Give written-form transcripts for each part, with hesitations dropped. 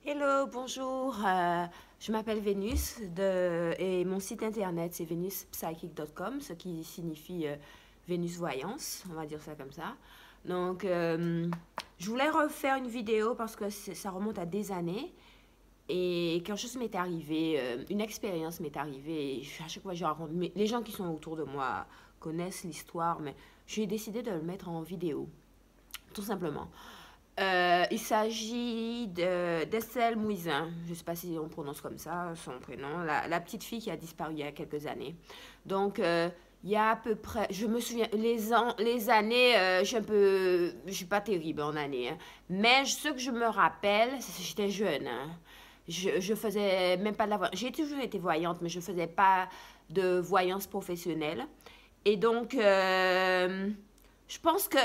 Hello, bonjour. Je m'appelle Vénus et mon site internet c'est venuspsychic.com, ce qui signifie Vénus Voyance, on va dire ça comme ça. Donc, je voulais refaire une vidéo parce que ça remonte à des années et quelque chose m'est arrivé, une expérience m'est arrivée. Et à chaque fois, je raconte. Mais les gens qui sont autour de moi connaissent l'histoire, mais j'ai décidé de le mettre en vidéo, tout simplement. Il s'agit d'Estelle Mouisin. Je ne sais pas si on prononce comme ça son prénom. La petite fille qui a disparu il y a quelques années. Donc, il y a à peu près, je me souviens, les années, je suis pas terrible en années, hein. Mais ce que je me rappelle, c'est que j'étais jeune, hein. Je faisais même pas de la voyance. J'ai toujours été voyante, mais je faisais pas de voyance professionnelle. Et donc, je pense que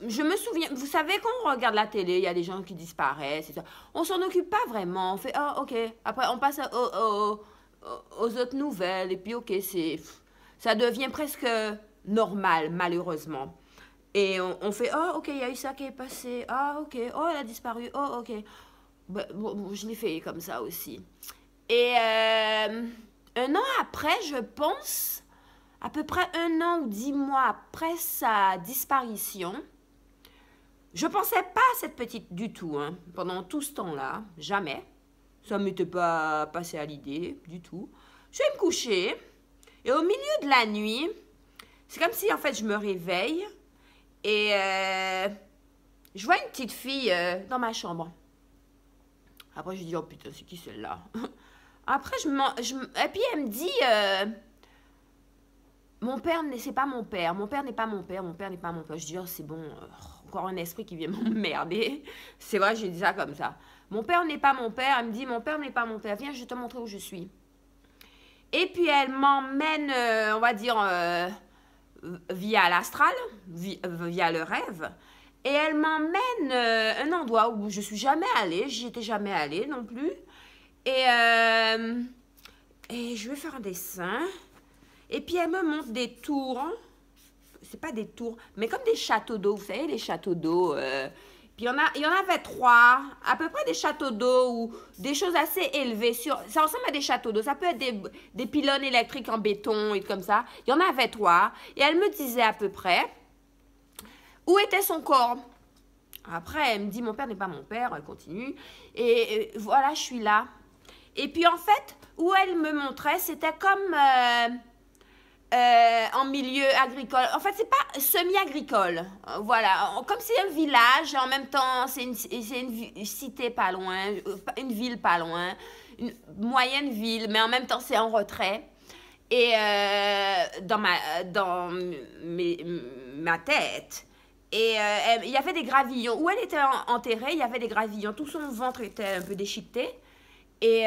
je me souviens, vous savez, quand on regarde la télé, il y a des gens qui disparaissent, et ça. On s'en occupe pas vraiment. On fait, ah, ok. Après, on passe aux autres nouvelles, et puis, ok, ça devient presque normal, malheureusement. Et on fait, oh, ok, il y a eu ça qui est passé. Ah, ok. Oh, elle a disparu. Oh, ok. Ben, bon, je l'ai fait comme ça aussi. Et un an après, je pense, à peu près un an ou 10 mois après sa disparition, je pensais pas à cette petite du tout, hein, pendant tout ce temps-là, jamais. Ça ne m'était pas passé à l'idée du tout. Je vais me coucher et au milieu de la nuit, c'est comme si en fait je me réveille et je vois une petite fille dans ma chambre. Après je dis oh putain c'est qui celle-là? Après et puis elle me dit mon père, c'est pas mon père. Mon père n'est pas mon père. Mon père n'est pas mon père. Je dis, oh, c'est bon. Encore un esprit qui vient m'emmerder. C'est vrai, j'ai dit ça comme ça. Mon père n'est pas mon père. Elle me dit, mon père n'est pas mon père. Viens, je vais te montrer où je suis. Et puis, elle m'emmène, on va dire, via l'astral, via le rêve. Et elle m'emmène un endroit où je suis jamais allée. J'y étais jamais allée non plus. Et, et je vais faire un dessin. Et puis elle me montre des tours, c'est pas des tours, mais comme des châteaux d'eau, vous savez, les châteaux d'eau. Puis il y en avait trois, à peu près des châteaux d'eau ou des choses assez élevées. Ça ressemble à des châteaux d'eau, ça peut être des pylônes électriques en béton et comme ça. Il y en avait trois. Et elle me disait à peu près où était son corps. Après, elle me dit, mon père n'est pas mon père, elle continue. Et voilà, je suis là. Et puis en fait, où elle me montrait, c'était comme en milieu agricole. En fait, c'est pas semi-agricole. Voilà. Comme c'est un village, en même temps, c'est une cité pas loin, une ville pas loin, une moyenne ville, mais en même temps, c'est en retrait. Et ma tête. Et il y avait des gravillons. Où elle était enterrée, il y avait des gravillons. Tout son ventre était un peu déchiqueté. Et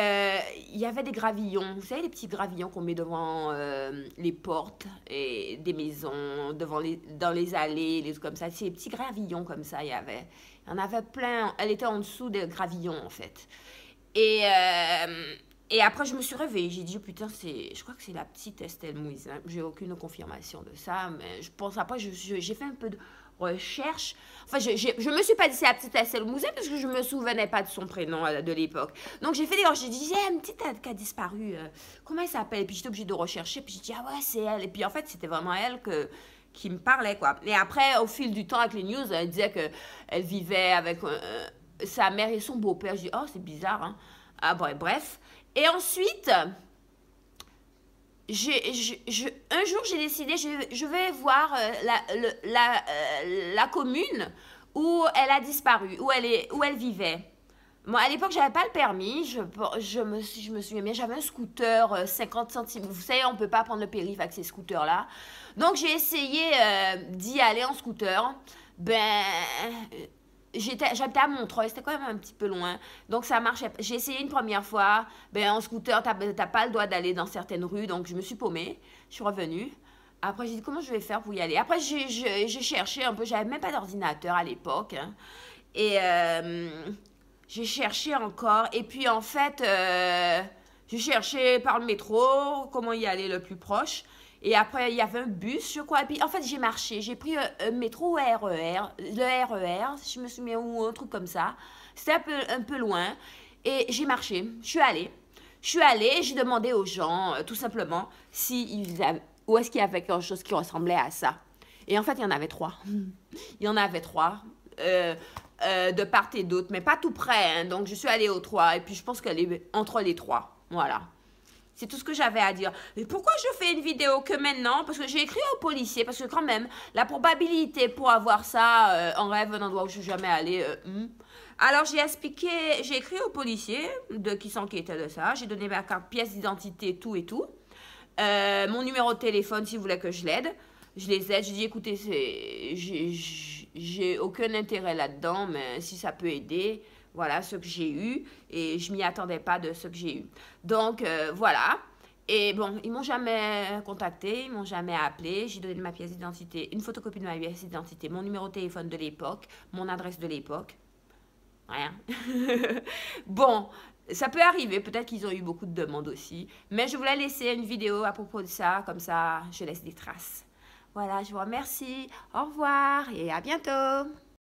il y avait des gravillons, vous savez les petits gravillons qu'on met devant les portes et des maisons, dans les allées, les trucs comme ça. C'est des petits gravillons comme ça, il y en avait plein. Elle était en dessous des gravillons en fait. Et, et après je me suis réveillée, j'ai dit oh, putain je crois que c'est la petite Estelle Mouisin. J'ai aucune confirmation de ça, mais je pense après j'ai fait un peu de recherche. Enfin, je me suis pas dit c'est la petite Estelle Mouisin parce que je me souvenais pas de son prénom de l'époque. Donc j'ai fait des recherches, j'ai dit hey, une petite qui a disparu, comment elle s'appelle? Et puis j'étais obligée de rechercher, puis j'ai dit ah ouais c'est elle. Et puis en fait c'était vraiment elle qui me parlait quoi. Et après au fil du temps avec les news, elle disait que elle vivait avec sa mère et son beau-père. Je dis oh c'est bizarre hein. Ah bon, bref. Et ensuite, un jour, j'ai décidé, je vais voir la commune où elle a disparu, où elle vivait. Moi, à l'époque, j'avais pas le permis. Je me souviens bien, j'avais un scooter 50 centimes. Vous savez, on peut pas prendre le périph' avec ces scooters-là. Donc, j'ai essayé d'y aller en scooter. Ben, j'habitais à Montreuil, c'était quand même un petit peu loin. Donc, ça marchait. J'ai essayé une première fois. Ben, en scooter, t'as pas le droit d'aller dans certaines rues. Donc, je me suis paumée. Je suis revenue. Après, j'ai dit, comment je vais faire pour y aller? Après, j'ai cherché un peu. J'avais même pas d'ordinateur à l'époque, hein. Et j'ai cherché encore. Et puis, en fait, j'ai cherché par le métro comment y aller le plus proche. Et après, il y avait un bus, je crois. Et puis, en fait, j'ai marché. J'ai pris un métro ou RER, le RER, si je me souviens, ou un truc comme ça. C'était un peu loin. Et j'ai marché, je suis allée. J'ai demandé aux gens, tout simplement, où est-ce qu'il y avait quelque chose qui ressemblait à ça. Et en fait, il y en avait 3. Il y en avait 3. De part et d'autre, mais pas tout près. Hein. Donc, je suis allée aux 3. Et puis, je pense qu'elle est entre les 3. Voilà. C'est tout ce que j'avais à dire. Mais pourquoi je fais une vidéo que maintenant? Parce que j'ai écrit au policier. Parce que quand même, la probabilité pour avoir ça en rêve, un endroit où je ne suis jamais allée... Alors, j'ai écrit au policier qui s'enquêtait de ça. J'ai donné ma carte, pièce d'identité, tout et tout. Mon numéro de téléphone s'il voulait que je l'aide. Je les aide. J'ai dit, écoutez, j'ai aucun intérêt là-dedans, mais si ça peut aider... Voilà ce que j'ai eu et je m'y attendais pas de ce que j'ai eu. Donc, voilà. Et bon, ils m'ont jamais contacté, ils m'ont jamais appelé. J'ai donné ma pièce d'identité, une photocopie de ma pièce d'identité, mon numéro de téléphone de l'époque, mon adresse de l'époque. Rien. Bon, ça peut arriver. Peut-être qu'ils ont eu beaucoup de demandes aussi. Mais je voulais laisser une vidéo à propos de ça. Comme ça, je laisse des traces. Voilà, je vous remercie. Au revoir et à bientôt.